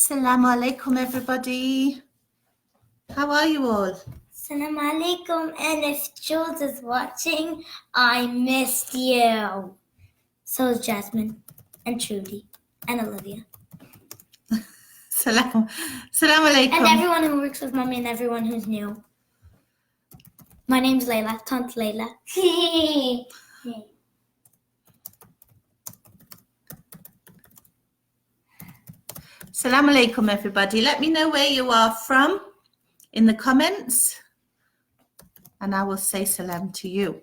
Assalamu alaikum, everybody. How are you all? Assalamu alaikum, and if Jules is watching, I missed you. So is Jasmine, and Trudy, and Olivia. Salam alaikum. And everyone who works with Mommy and everyone who's new. My name's Layla, Tante Layla. Salam alaikum, everybody. Let me know where you are from in the comments, and I will say salam to you.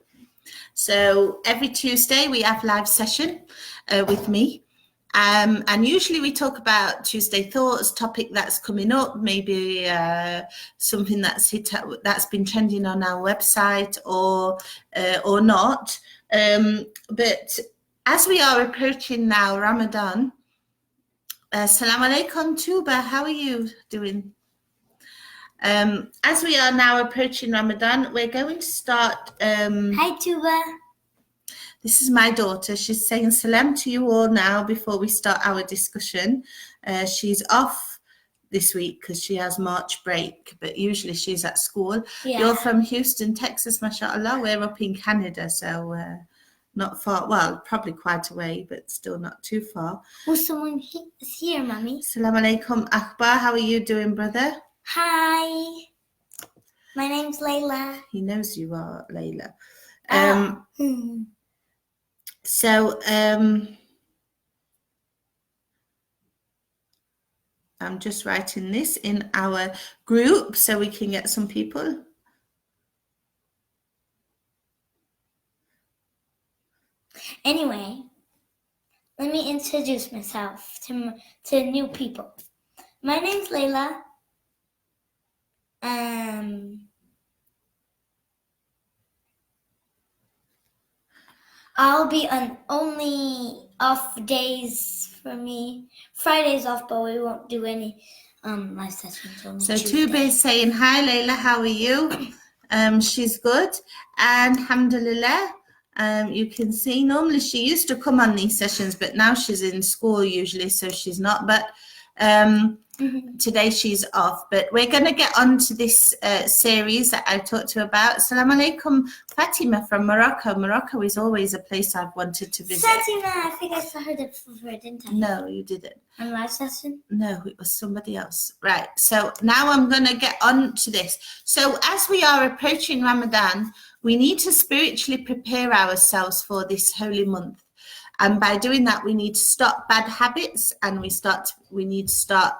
So every Tuesday we have live session with me. And usually we talk about Tuesday thoughts, topic that's coming up, maybe something that's been trending on our website or not. But as we are approaching now Ramadan, Assalamu alaikum, Tuba, how are you doing? As we are now approaching Ramadan, we're going to start. Hi, Tuba. This is my daughter. She's saying salam to you all now before we start our discussion. She's off this week because she has March break, but usually she's at school. Yeah. You're from Houston, Texas, mashallah. We're up in Canada, so not far. Well, probably quite away, but still not too far. Well, someone is here, Mommy. Assalamu alaikum, Akbar. How are you doing, brother? Hi. My name's Layla. He knows you are, Layla. So I'm just writing this in our group so we can get some people. Anyway, let me introduce myself to new people. My name's Layla. I'll be on only off days for me. Friday's off, but we won't do any live sessions. So Tuba is saying, hi Layla, how are you? She's good. And alhamdulillah, you can see normally she used to come on these sessions, but now she's in school usually, so she's not. But today she's off. But we're going to get on to this series that I talked to you about. Assalamu alaikum, Fatima from Morocco. Morocco is always a place I've wanted to visit. Fatima, I think I saw her before, didn't I? No, you didn't. On live session? No, it was somebody else. Right, so now I'm going to get on to this. So as we are approaching Ramadan, we need to spiritually prepare ourselves for this holy month. And by doing that, we need to stop bad habits and we need to start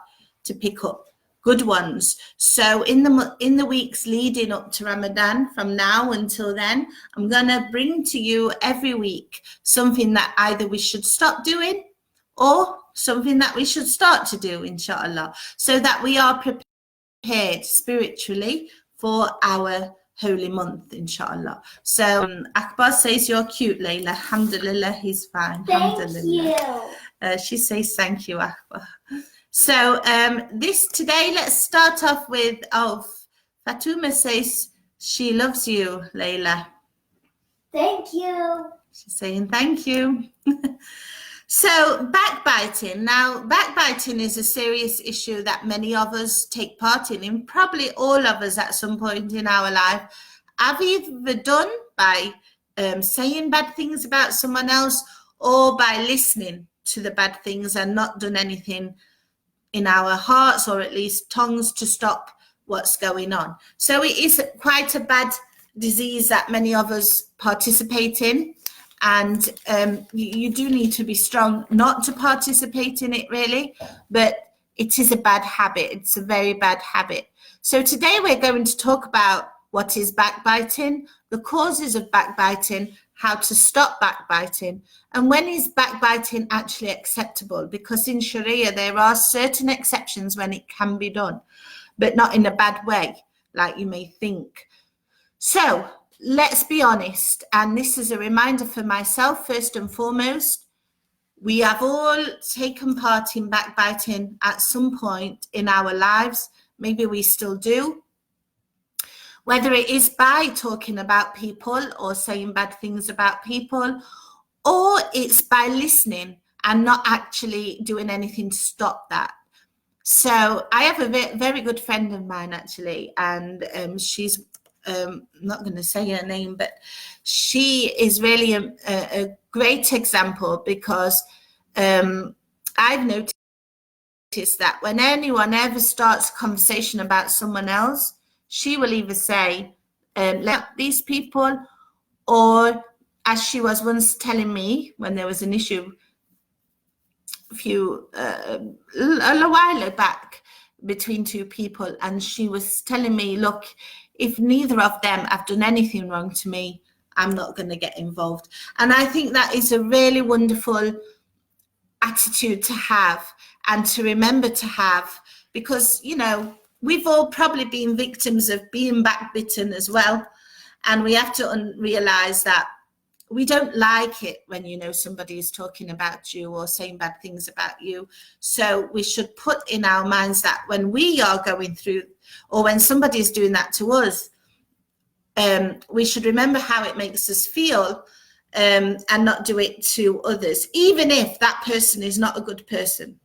to pick up good ones. So in the weeks leading up to Ramadan, from now until then, I'm going to bring to you every week something that either we should stop doing or something that we should start to do, inshallah, so that we are prepared spiritually for our holy month, inshallah. So Akbar says you're cute, Layla. Alhamdulillah, he's fine. Thank you. She says thank you, Akbar. So today, let's start off with, Fatuma says she loves you, Layla. Thank you. She's saying thank you. So backbiting. Now, backbiting is a serious issue that many of us take part in probably all of us at some point in our life have either done by saying bad things about someone else or by listening to the bad things and not done anything in our hearts or at least tongues to stop what's going on. So it is quite a bad disease that many of us participate in. And you do need to be strong not to participate in it, really, but it is a bad habit. It's a very bad habit. So today we're going to talk about what is backbiting, the causes of backbiting, how to stop backbiting, and when is backbiting actually acceptable? Because in Sharia, there are certain exceptions when it can be done, but not in a bad way, like you may think. So let's be honest, and this is a reminder for myself first and foremost, we have all taken part in backbiting at some point in our lives. Maybe we still do. Whether it is by talking about people or saying bad things about people, or it's by listening and not actually doing anything to stop that. So I have a very good friend of mine, actually, and she's not going to say her name, but she is really a great example, because I've noticed that when anyone ever starts a conversation about someone else, she will either say, let these people, or as she was once telling me when there was an issue a while back between two people, and she was telling me, look, if neither of them have done anything wrong to me, I'm not going to get involved. And I think that is a really wonderful attitude to have, and to remember to have, because, you know, we've all probably been victims of being backbitten as well, and we have to realize that we don't like it when, you know, somebody is talking about you or saying bad things about you. So we should put in our minds that when we are going through, or when somebody is doing that to us, we should remember how it makes us feel, and not do it to others, even if that person is not a good person,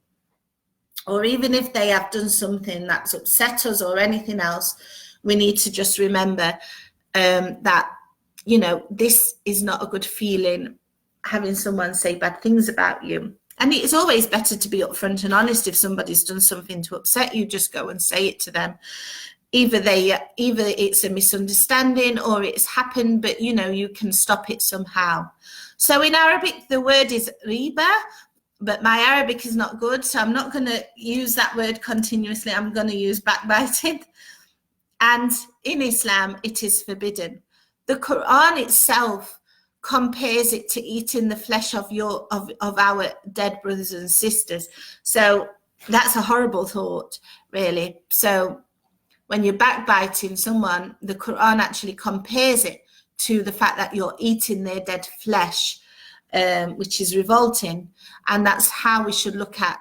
or even if they have done something that's upset us or anything else. We need to just remember that, you know, this is not a good feeling, having someone say bad things about you. And it's always better to be upfront and honest. If somebody's done something to upset you, just go and say it to them. Either it's a misunderstanding or it's happened, but, you know, you can stop it somehow. So in Arabic, the word is riba, but my Arabic is not good, so I'm not going to use that word continuously. I'm going to use backbiting. And in Islam, it is forbidden. The Quran itself compares it to eating the flesh of our dead brothers and sisters. So that's a horrible thought, really. So when you're backbiting someone, the Quran actually compares it to the fact that you're eating their dead flesh, which is revolting. And that's how we should look at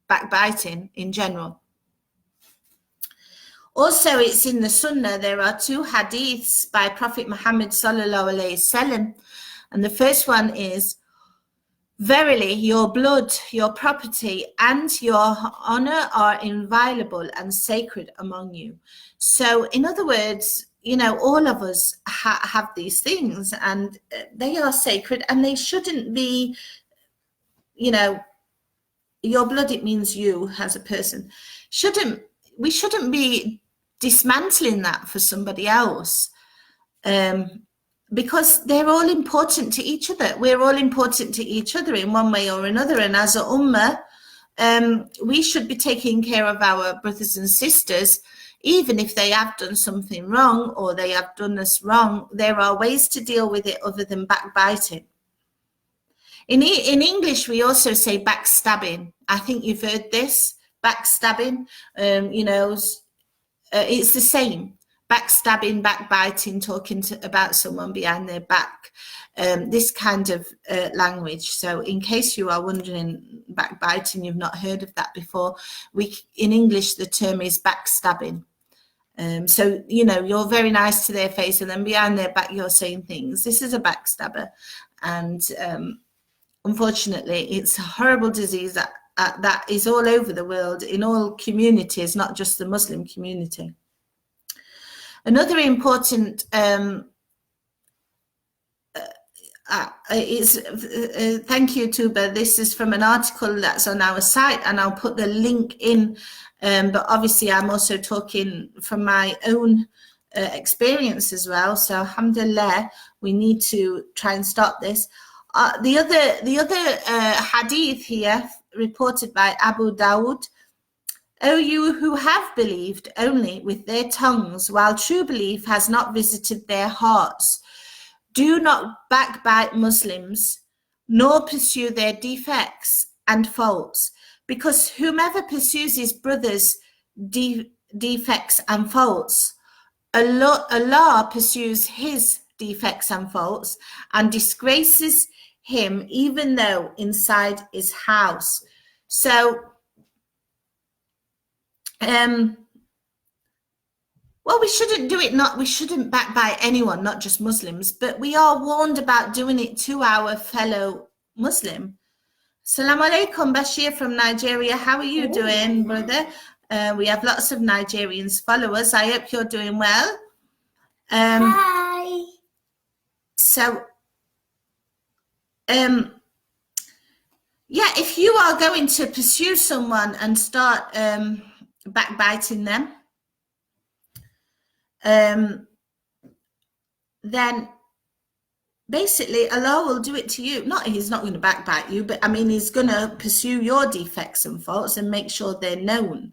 backbiting in general. Also, it's in the Sunnah. There are two hadiths by Prophet Muhammad sallallahu alaihi wasallam, and the first one is, verily your blood, your property, and your honor are inviolable and sacred among you. So in other words, you know, all of us have these things, and they are sacred, and they shouldn't be, you know, your blood, it means you as a person. We shouldn't be dismantling that for somebody else, because they're all important to each other. We're all important to each other in one way or another. And as a ummah, we should be taking care of our brothers and sisters, even if they have done something wrong or they have done us wrong. There are ways to deal with it other than backbiting. In English, we also say backstabbing. I think you've heard this, backstabbing. You know, it's the same. Backstabbing, backbiting, talking about someone behind their back. This kind of language. So in case you are wondering, backbiting, you've not heard of that before, in English, the term is backstabbing. So, you know, you're very nice to their face, and then behind their back, you're saying things. This is a backstabber. And unfortunately, it's a horrible disease that is all over the world, in all communities, not just the Muslim community. Another important thank you, Tuba. This is from an article that's on our site, and I'll put the link in. But obviously, I'm also talking from my own experience as well. So, alhamdulillah, we need to try and stop this. The other hadith here, reported by Abu Dawud. O you who have believed only with their tongues, while true belief has not visited their hearts, do not backbite Muslims, nor pursue their defects and faults, because whomever pursues his brother's defects and faults, Allah pursues his defects and faults and disgraces him, even though inside his house. So, well, we shouldn't do it. We shouldn't backbite anyone, not just Muslims, but we are warned about doing it to our fellow Muslim. Assalamu alaikum, Bashir from Nigeria. How are you doing, brother? We have lots of Nigerians followers. I hope you're doing well. Hi. So, yeah, if you are going to pursue someone and start backbiting them, then basically Allah will do it to you. He's not going to backbite you, but I mean, he's going to pursue your defects and faults and make sure they're known.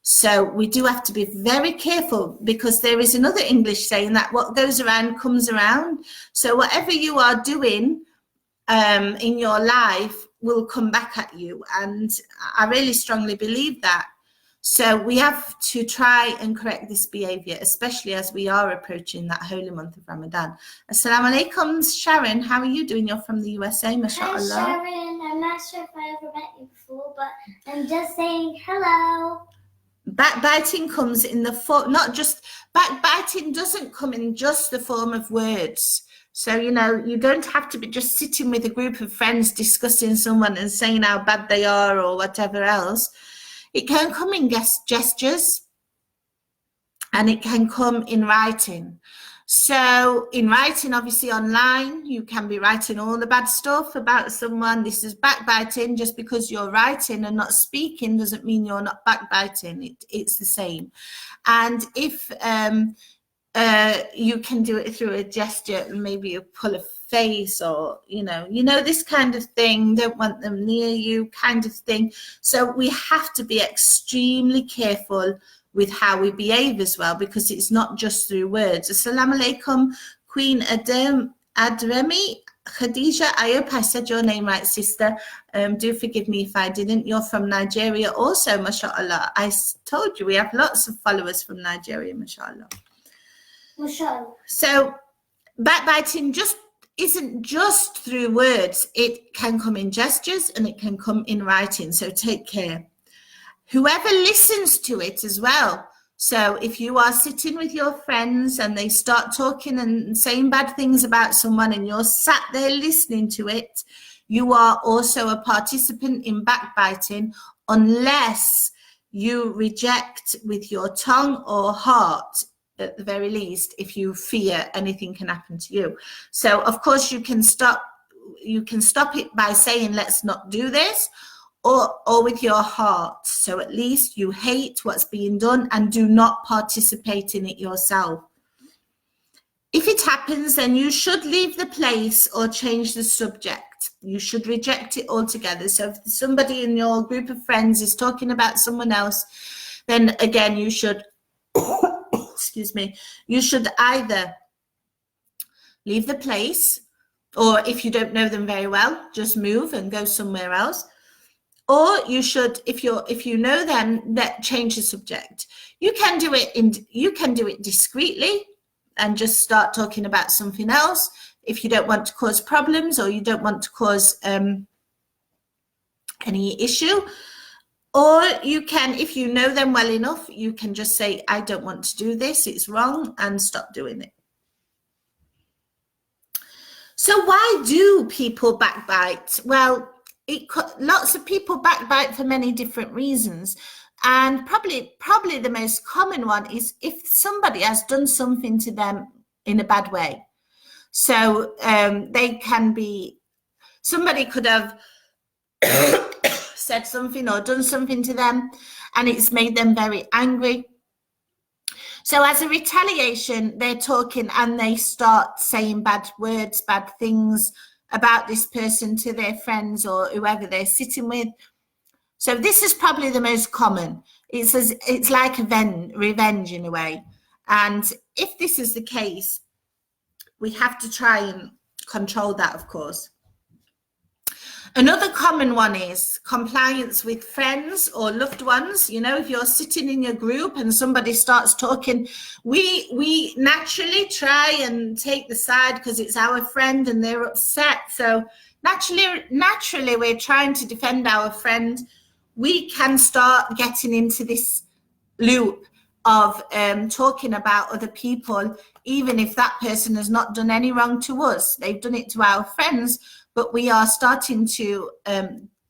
So we do have to be very careful, because there is another English saying that what goes around comes around. So whatever you are doing in your life will come back at you. And I really strongly believe that. So we have to try and correct this behavior, especially as we are approaching that holy month of Ramadan. Assalamu alaikum, Sharon. How are you doing? You're from the USA, mashallah. Hi, Sharon. I'm not sure if I ever met you before, but I'm just saying hello. Backbiting comes in the form, backbiting doesn't come in just the form of words. So, you don't have to be just sitting with a group of friends discussing someone and saying how bad they are or whatever else. It can come in gestures, and it can come in writing. So in writing, obviously online, you can be writing all the bad stuff about someone. This is backbiting. Just because you're writing and not speaking doesn't mean you're not backbiting. It's the same. And if you can do it through a gesture, maybe you pull a face, or this kind of thing, don't want them near you kind of thing. So we have to be extremely careful with how we behave as well, because it's not just through words. Assalamu alaikum, Queen Adremi Khadija. I hope I said your name right, sister. Do forgive me if I didn't. You're from Nigeria also, mashallah. I told you we have lots of followers from Nigeria, mashallah. Mashallah. So backbiting isn't just through words. It can come in gestures and it can come in writing. So take care. Whoever listens to it as well. So if you are sitting with your friends and they start talking and saying bad things about someone, and you're sat there listening to it, you are also a participant in backbiting, unless you reject with your tongue or heart, at the very least, if you fear anything can happen to you. So of course you can stop it by saying, let's not do this, or with your heart. So at least you hate what's being done and do not participate in it yourself. If it happens, then you should leave the place or change the subject. You should reject it altogether. So if somebody in your group of friends is talking about someone else, then again, you should, excuse me, you should either leave the place, or if you don't know them very well, just move and go somewhere else. Or you should, if you know them, change the subject. You can do it discreetly and just start talking about something else if you don't want to cause problems, or you don't want to cause any issue. Or you can, if you know them well enough, you can just say, I don't want to do this, it's wrong, and stop doing it. So why do people backbite? Well, lots of people backbite for many different reasons, and probably the most common one is if somebody has done something to them in a bad way. So somebody could have said something or done something to them, and it's made them very angry. So as a retaliation, they're talking and they start saying bad words, bad things about this person to their friends or whoever they're sitting with. So this is probably the most common. It's like revenge in a way. And if this is the case, we have to try and control that, of course. Another common one is compliance with friends or loved ones. If you're sitting in your group and somebody starts talking, we naturally try and take the side because it's our friend and they're upset. So naturally we're trying to defend our friend. We can start getting into this loop of talking about other people, even if that person has not done any wrong to us. They've done it to our friends, but we are starting to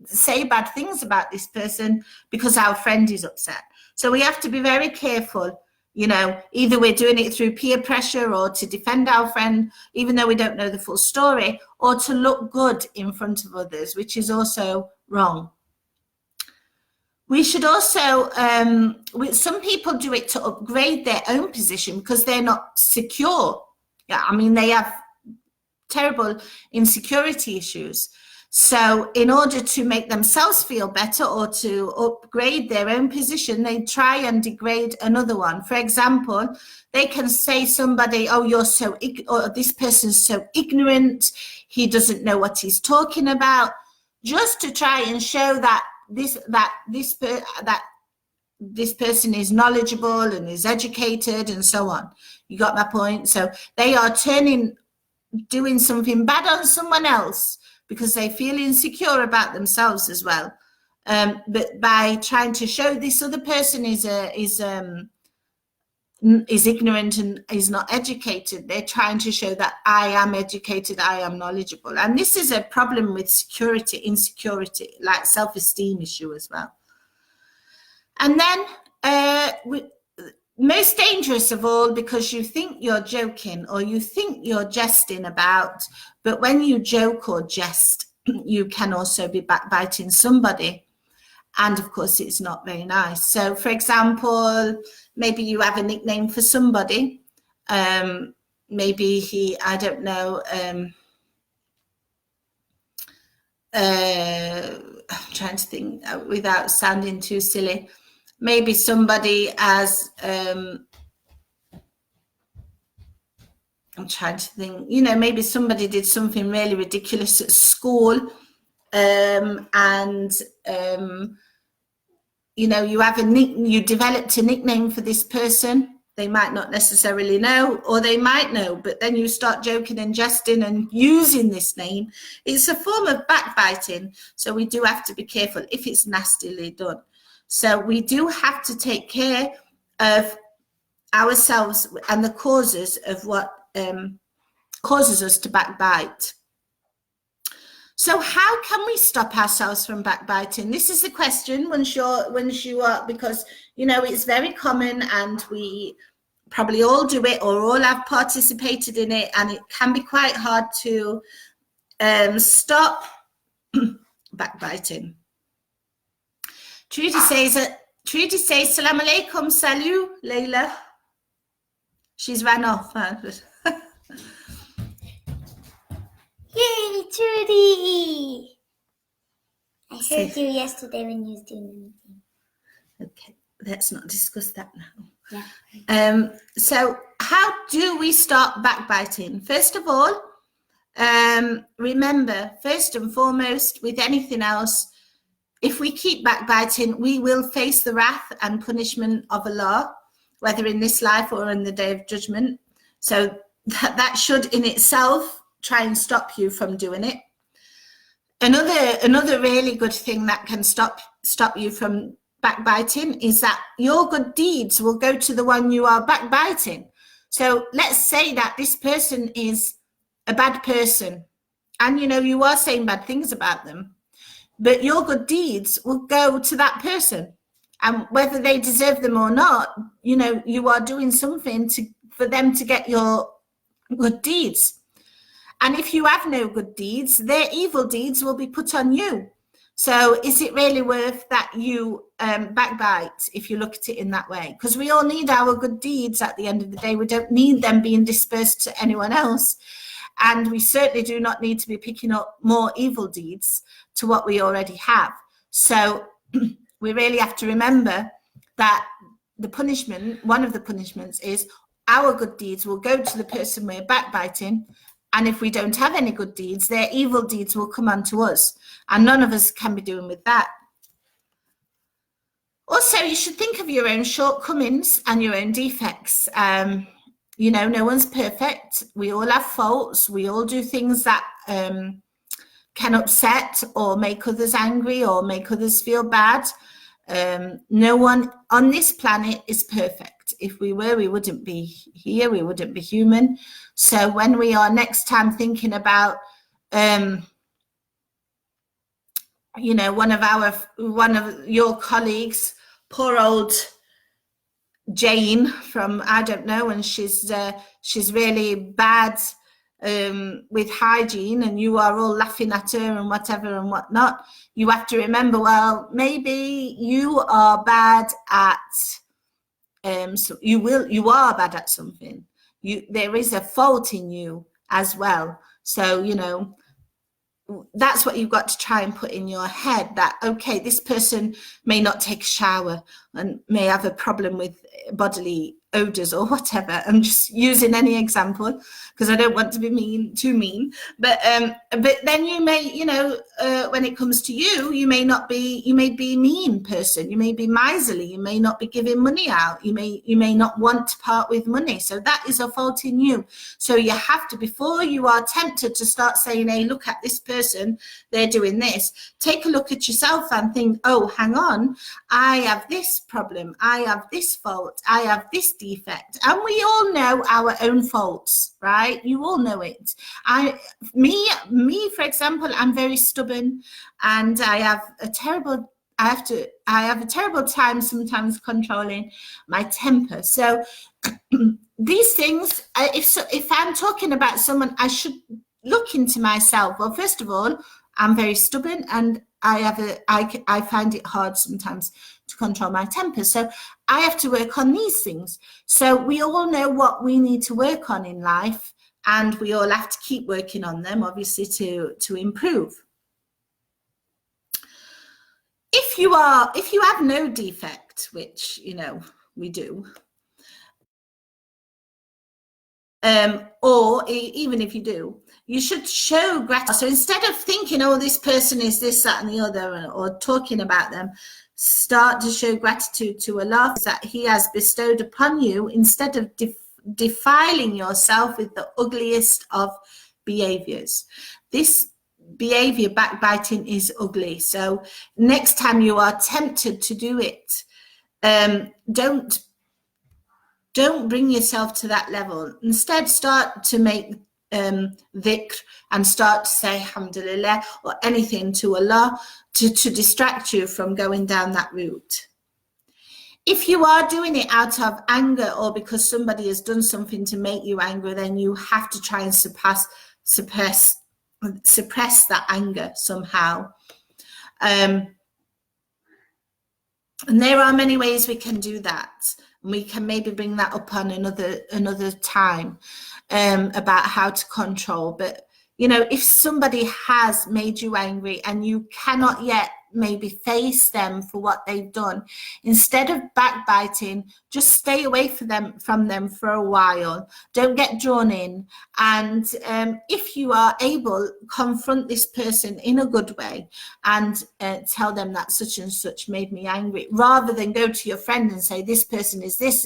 say bad things about this person because our friend is upset. So we have to be very careful. You know, either we're doing it through peer pressure or to defend our friend, even though we don't know the full story, or to look good in front of others, which is also wrong. We should also, some people do it to upgrade their own position because they're not secure. Yeah, I mean, they have terrible insecurity issues. So in order to make themselves feel better or to upgrade their own position, they try and degrade another one. For example, they can say somebody, oh, you're so, or this person's so ignorant, he doesn't know what he's talking about, just to try and show that this person is knowledgeable and is educated and so on. You got my point? So they are doing something bad on someone else because they feel insecure about themselves as well. But by trying to show this other person is ignorant and is not educated, they're trying to show that I am educated, I am knowledgeable. And this is a problem with insecurity, like self-esteem issue as well. And then most dangerous of all, because you think you're joking or you think you're jesting about, but when you joke or jest, you can also be backbiting somebody. And of course, it's not very nice. So, for example, maybe you have a nickname for somebody. Maybe I don't know, I'm trying to think without sounding too silly. Maybe somebody has, I'm trying to think, you know, maybe somebody did something really ridiculous at school, you know, you developed a nickname for this person. They might not necessarily know, or they might know, but then you start joking and jesting and using this name. It's a form of backbiting. So we do have to be careful if it's nastily done. So we do have to take care of ourselves and the causes of what causes us to backbite. So how can we stop ourselves from backbiting? This is the question once you are, because, you know, it's very common and we probably all do it or all have participated in it, and it can be quite hard to stop backbiting. Trudy says, Salam alaikum, salut, Layla. She's ran off. Yay, Trudy! I heard you yesterday when you was doing anything. Okay, let's not discuss that now. Yeah. So how do we stop backbiting? First of all, remember, first and foremost, with anything else, if we keep backbiting, we will face the wrath and punishment of Allah, whether in this life or in the day of judgment. So that should in itself try and stop you from doing it. Another really good thing that can stop you from backbiting is that your good deeds will go to the one you are backbiting. So let's say that this person is a bad person and, you know, you are saying bad things about them, but your good deeds will go to that person. And whether they deserve them or not, you know, you are doing something for them to get your good deeds. And if you have no good deeds, their evil deeds will be put on you. So is it really worth that you backbite if you look at it in that way? Because we all need our good deeds at the end of the day. We don't need them being dispersed to anyone else. And we certainly do not need to be picking up more evil deeds to what we already have. So we really have to remember that the punishment, one of the punishments is our good deeds will go to the person we're backbiting. And if we don't have any good deeds, their evil deeds will come onto us. And none of us can be doing with that. Also, you should think of your own shortcomings and your own defects. You know, no one's perfect. We all have faults. We all do things that can upset or make others angry or make others feel bad. No one on this planet is perfect. If we were, we wouldn't be here. We wouldn't be human. So when we are next time thinking about you know, one of your colleagues, poor old Jane from I don't know, and she's really bad with hygiene, and you are all laughing at her and whatever and whatnot. You have to remember, well, maybe you are bad at so you are bad at something. There is a fault in you as well. So, you know, that's what you've got to try and put in your head, that okay, this person may not take a shower and may have a problem with bodily odors or whatever. I'm just using any example because I don't want to be too mean, but then you may, you know, when it comes to you, you may be a mean person, you may be miserly, you may not be giving money out, you may not want to part with money. So that is a fault in you. So you have to, before you are tempted to start saying, hey, look at this person, they're doing this, take a look at yourself and think, oh, hang on, I have this problem, I have this fault, I have this defect. And we all know our own faults, right? You all know it. Me, for example, I'm very stubborn, and I have a terrible time sometimes controlling my temper. So these things, if I'm talking about someone, I should look into myself. Well, first of all, I'm very stubborn, and I find it hard sometimes to control my temper. So I have to work on these things. So we all know what we need to work on in life, and we all have to keep working on them, obviously, to improve. If you have no defect, which, you know, we do, or even if you do, you should show gratitude. So instead of thinking, oh, this person is this, that, and the other, or talking about them, start to show gratitude to Allah that He has bestowed upon you, instead of defiling yourself with the ugliest of behaviors. This behavior, backbiting, is ugly. So next time you are tempted to do it, don't bring yourself to that level. Instead, start to make dhikr and start to say alhamdulillah or anything to Allah to distract you from going down that route. If you are doing it out of anger or because somebody has done something to make you angry, then you have to try and suppress that anger somehow. And there are many ways we can do that. We can maybe bring that up on another time about how to control. But, you know, if somebody has made you angry and you cannot yet maybe face them for what they've done, instead of backbiting, just stay away from them for a while. Don't get drawn in. And if you are able, confront this person in a good way and tell them that such and such made me angry, rather than go to your friend and say this person is this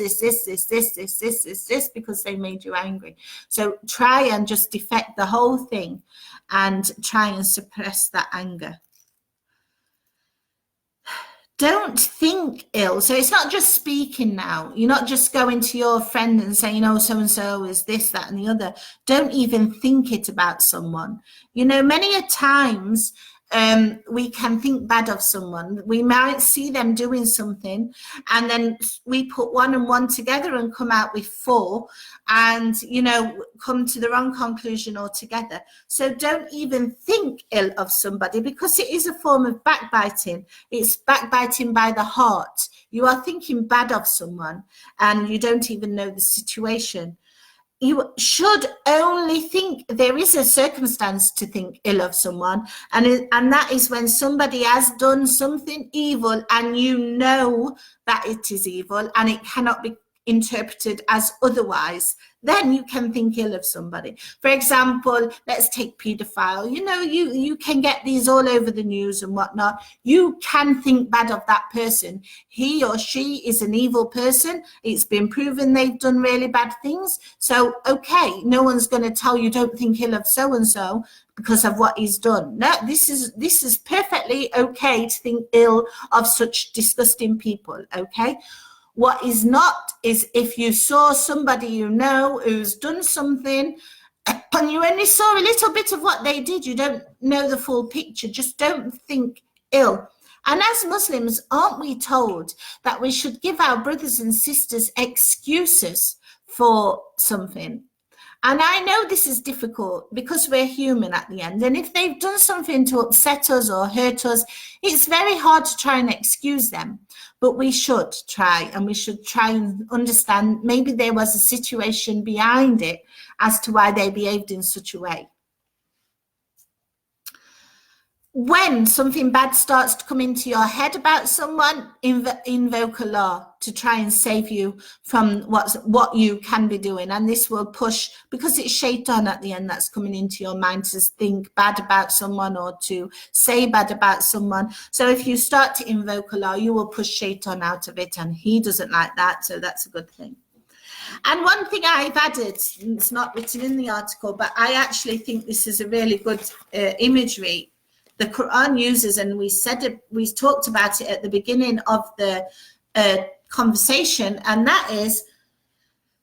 because they made you angry. So try and just defect the whole thing and try and suppress that anger. Don't think ill. So it's not just speaking now. You're not just going to your friend and saying, oh, so-and-so is this, that, and the other. Don't even think it about someone. You know, many a times we can think bad of someone. We might see them doing something, and then we put 1 and 1 together and come out with 4, and, you know, come to the wrong conclusion altogether. So don't even think ill of somebody, because it is a form of backbiting. It's backbiting by the heart. You are thinking bad of someone and you don't even know the situation. You should only think there is a circumstance to think ill of someone, and that is when somebody has done something evil and you know that it is evil and it cannot be interpreted as otherwise. Then you can think ill of somebody. For example, let's take paedophile. You know, you can get these all over the news and whatnot. You can think bad of that person. He or she is an evil person. It's been proven they've done really bad things. So, okay, no one's going to tell you don't think ill of so-and-so because of what he's done. No, this is perfectly okay to think ill of such disgusting people, okay? What is not is if you saw somebody you know who's done something and you only saw a little bit of what they did, you don't know the full picture, just don't think ill. And as Muslims, aren't we told that we should give our brothers and sisters excuses for something? And I know this is difficult because we're human at the end. And if they've done something to upset us or hurt us, it's very hard to try and excuse them. But we should try, and we should try and understand maybe there was a situation behind it as to why they behaved in such a way. When something bad starts to come into your head about someone, invoke Allah to try and save you from what you can be doing. And this will push, because it's shaitan at the end that's coming into your mind to think bad about someone or to say bad about someone. So if you start to invoke Allah, you will push shaitan out of it, and he doesn't like that. So that's a good thing. And one thing I've added, it's not written in the article, but I actually think this is a really good imagery the Quran uses, and we talked about it at the beginning of the conversation, and that is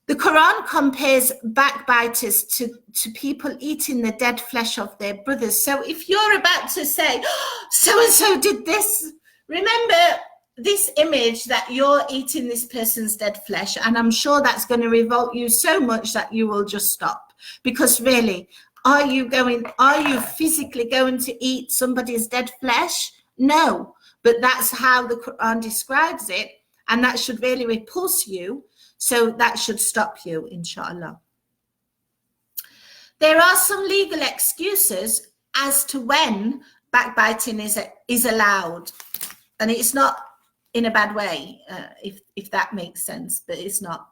the Quran compares backbiters to people eating the dead flesh of their brothers. So if you're about to say, oh, so-and-so did this, remember this image that you're eating this person's dead flesh, and I'm sure that's going to revolt you so much that you will just stop. Because really, are you physically going to eat somebody's dead flesh? No, but that's how the Quran describes it, and that should really repulse you. So that should stop you, inshallah. There are some legal excuses as to when backbiting is allowed, and it's not in a bad way, if that makes sense, but it's not.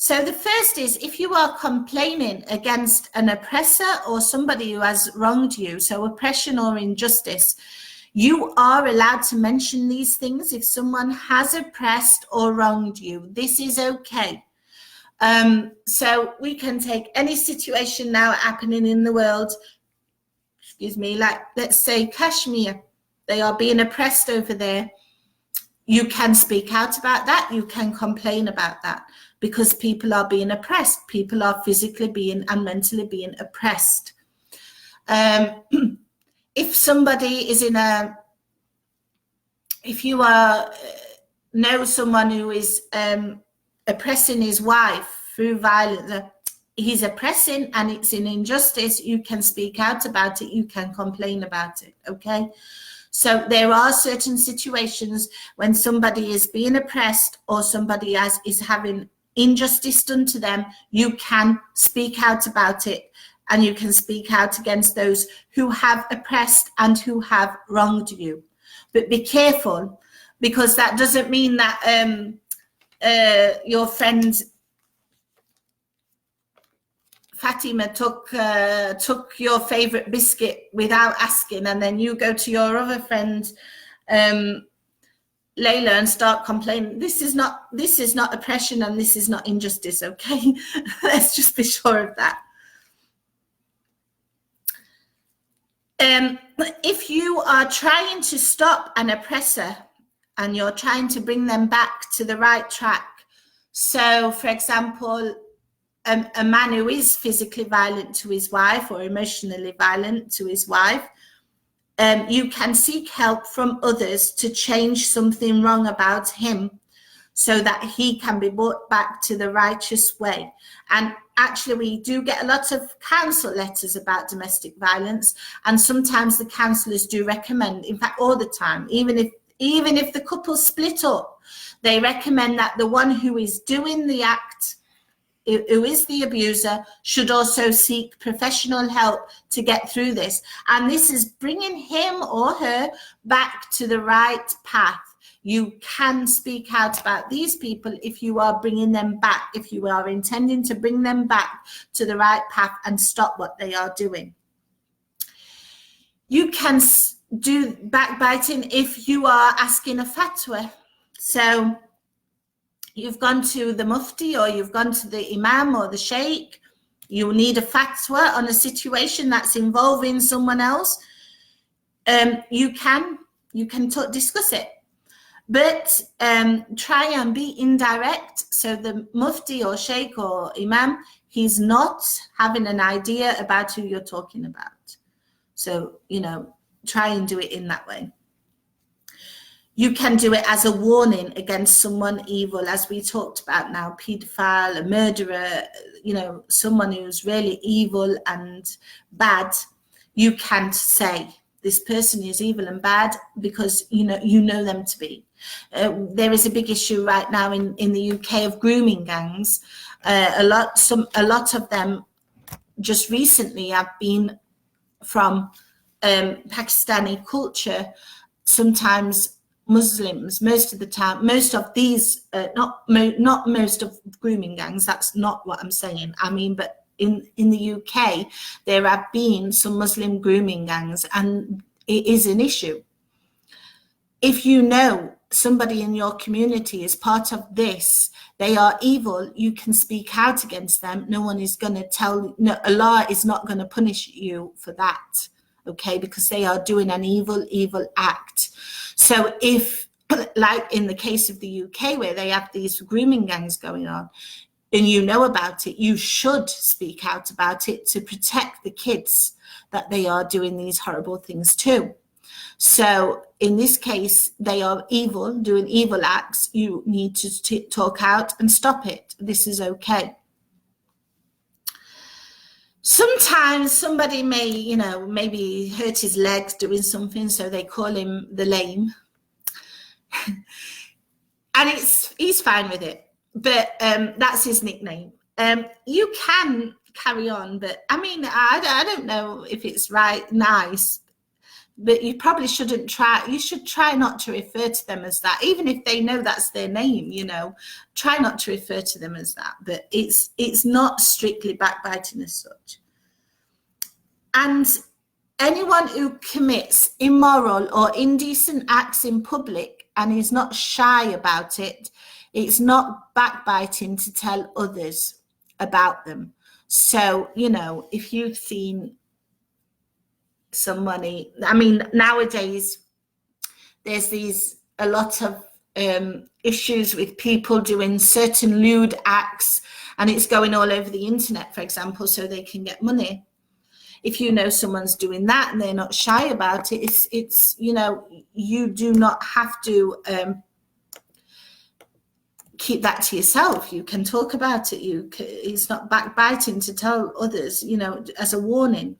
So the first is if you are complaining against an oppressor or somebody who has wronged you, so oppression or injustice, you are allowed to mention these things if someone has oppressed or wronged you. This is okay. So we can take any situation now happening in the world, like let's say Kashmir, they are being oppressed over there. You can speak out about that. You can complain about that because people are being oppressed. People are physically and mentally being oppressed. If somebody is if you know someone who is oppressing his wife through violence, he's oppressing and it's an injustice, you can speak out about it, you can complain about it, okay? So there are certain situations when somebody is being oppressed or somebody is having injustice done to them, you can speak out about it, and you can speak out against those who have oppressed and who have wronged you. But be careful, because that doesn't mean that your friend Fatima took your favorite biscuit without asking, and then you go to your other friend Layla and start complaining. This is not oppression, and this is not injustice, okay? Let's just be sure of that. If you are trying to stop an oppressor and you're trying to bring them back to the right track, so for example, a man who is physically violent to his wife or emotionally violent to his wife, you can seek help from others to change something wrong about him so that he can be brought back to the righteous way. And actually, we do get a lot of counsel letters about domestic violence, and sometimes the counsellors do recommend, in fact, all the time, even if the couple split up, they recommend that the one who is doing the act, who is the abuser, should also seek professional help to get through this. And this is bringing him or her back to the right path. You can speak out about these people if you are bringing them back, if you are intending to bring them back to the right path and stop what they are doing. You can do backbiting if you are asking a fatwa. So you've gone to the mufti or you've gone to the imam or the sheikh, you need a fatwa on a situation that's involving someone else, you can discuss it. But try and be indirect. So the mufti or sheikh or imam, he's not having an idea about who you're talking about. So, try and do it in that way. You can do it as a warning against someone evil, as we talked about now, paedophile, a murderer, you know, someone who's really evil and bad. You can say this person is evil and bad because you know them to be. There is a big issue right now in the UK of grooming gangs. A lot of them just recently have been from Pakistani culture, sometimes Muslims. Most of the time, most of these, not most of grooming gangs, that's not what I'm saying. I mean, but in the UK, there have been some Muslim grooming gangs, and it is an issue. If you know somebody in your community is part of this, they are evil, you can speak out against them. No one is going to tell, no, Allah is not going to punish you for that, okay, because they are doing an evil act. So if, like in the case of the UK, where they have these grooming gangs going on, and you know about it, you should speak out about it to protect the kids that they are doing these horrible things too. So in this case, they are evil, doing evil acts. You need to talk out and stop it. This is okay. Sometimes somebody may, you know, maybe hurt his legs doing something, so they call him the lame. And he's fine with it. But that's his nickname. You can carry on, but I mean, I don't know if it's nice, but you probably shouldn't try. You should try not to refer to them as that, even if they know that's their name, you know, try not to refer to them as that. But it's not strictly backbiting as such. And anyone who commits immoral or indecent acts in public and is not shy about it, it's not backbiting to tell others about them. So, you know, if you've seen somebody, I mean, nowadays there's a lot of issues with people doing certain lewd acts, and it's going all over the internet, for example, so they can get money. If you know someone's doing that and they're not shy about it, it's you know, you do not have to keep that to yourself. You can talk about it. It's not backbiting to tell others, you know, as a warning,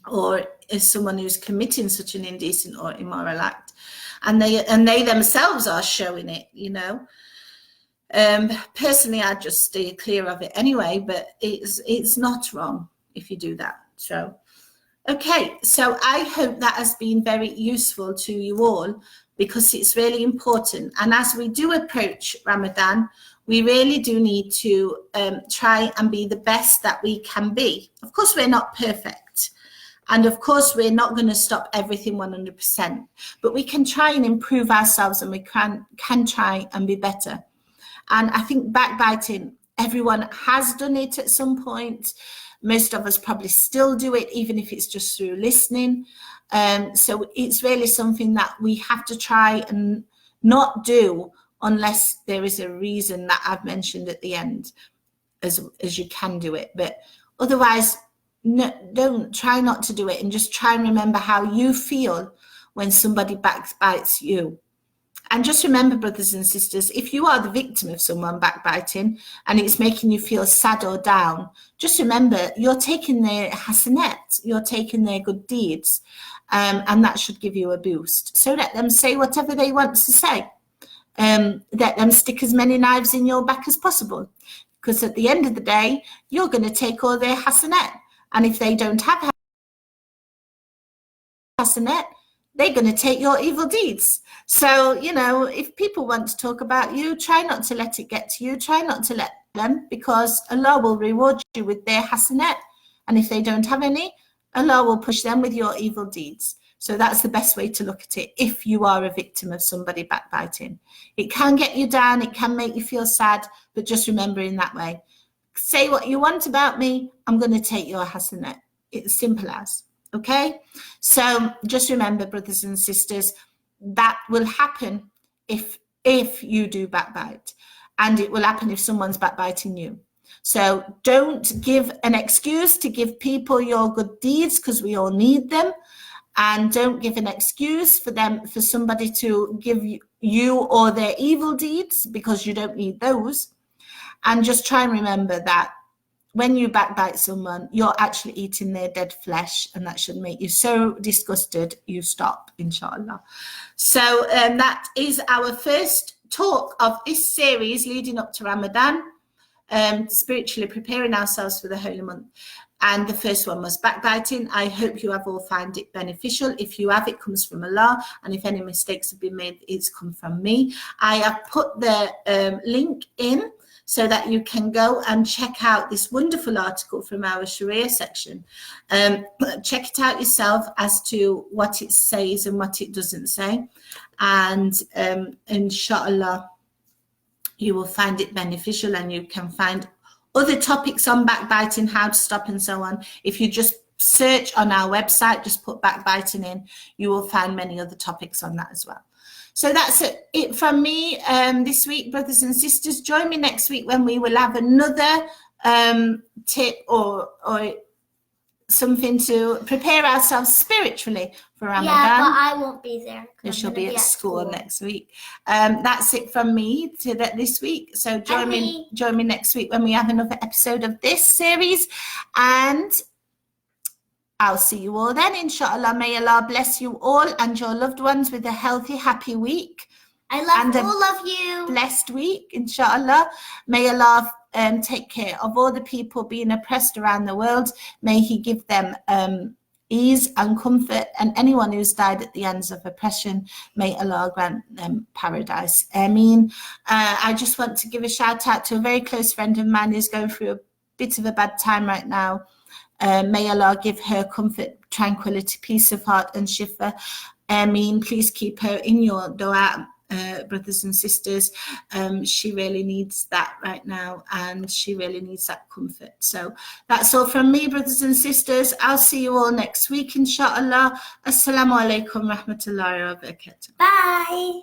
or as someone who's committing such an indecent or immoral act, and they themselves are showing it, you know. Personally, I just stay clear of it anyway, but it's not wrong if you do that. So, okay, so I hope that has been very useful to you all, because it's really important. And as we do approach Ramadan, we really do need to try and be the best that we can be. Of course, we're not perfect. And of course, we're not going to stop everything 100%, but we can try and improve ourselves, and we can try and be better. And I think backbiting, everyone has done it at some point. Most of us probably still do it, even if it's just through listening. So it's really something that we have to try and not do unless there is a reason that I've mentioned at the end, as you can do it. But otherwise, no, don't try not to do it, and just try and remember how you feel when somebody backbites you. And just remember, brothers and sisters, if you are the victim of someone backbiting and it's making you feel sad or down, just remember you're taking their hasanat, you're taking their good deeds, and that should give you a boost. So let them say whatever they want to say. Let them stick as many knives in your back as possible, because at the end of the day, you're going to take all their hasanat. And if they don't have hasanat, they're going to take your evil deeds. So, you know, if people want to talk about you, try not to let it get to you. Try not to let them, because Allah will reward you with their hasanat. And if they don't have any, Allah will push them with your evil deeds. So that's the best way to look at it if you are a victim of somebody backbiting. It can get you down, it can make you feel sad, but just remember in that way. Say what you want about me, I'm going to take your hasanat. It's simple as. Okay, so just remember, brothers and sisters, that will happen if you do backbite, and it will happen if someone's backbiting you. So don't give an excuse to give people your good deeds, because we all need them. and don't give an excuse for somebody to give you or their evil deeds, because you don't need those. And just try and remember that when you backbite someone, you're actually eating their dead flesh, and that should make you so disgusted you stop, inshallah. So that is our first talk of this series leading up to Ramadan, spiritually preparing ourselves for the holy month. And the first one was backbiting. I hope you have all found it beneficial. If you have, it comes from Allah. And if any mistakes have been made, it's come from me. I have put the link in so that you can go and check out this wonderful article from our Sharia section. Check it out yourself as to what it says and what it doesn't say. And inshallah, you will find it beneficial, and you can find other topics on backbiting, how to stop and so on. If you just search on our website, just put backbiting in, you will find many other topics on that as well. So that's it from me this week, brothers and sisters. Join me next week when we will have another tip or something to prepare ourselves spiritually for Ramadan. Yeah, but I won't be there. Because she'll be at school next week. That's it from me this week. So join me next week when we have another episode of this series. And I'll see you all then, inshallah. May Allah bless you all and your loved ones with a healthy, happy week. I love all of you. Blessed week, inshallah. May Allah take care of all the people being oppressed around the world. May He give them ease and comfort, and anyone who's died at the hands of oppression, may Allah grant them paradise. Ameen. I just want to give a shout out to a very close friend of mine who's going through a bit of a bad time right now. May Allah give her comfort, tranquility, peace of heart, and shifa. Ameen. Please keep her in your dua, brothers and sisters. She really needs that right now, and she really needs that comfort. So that's all from me, brothers and sisters. I'll see you all next week, inshallah. Assalamu alaikum rahmatullahi wa barakatuh. Bye.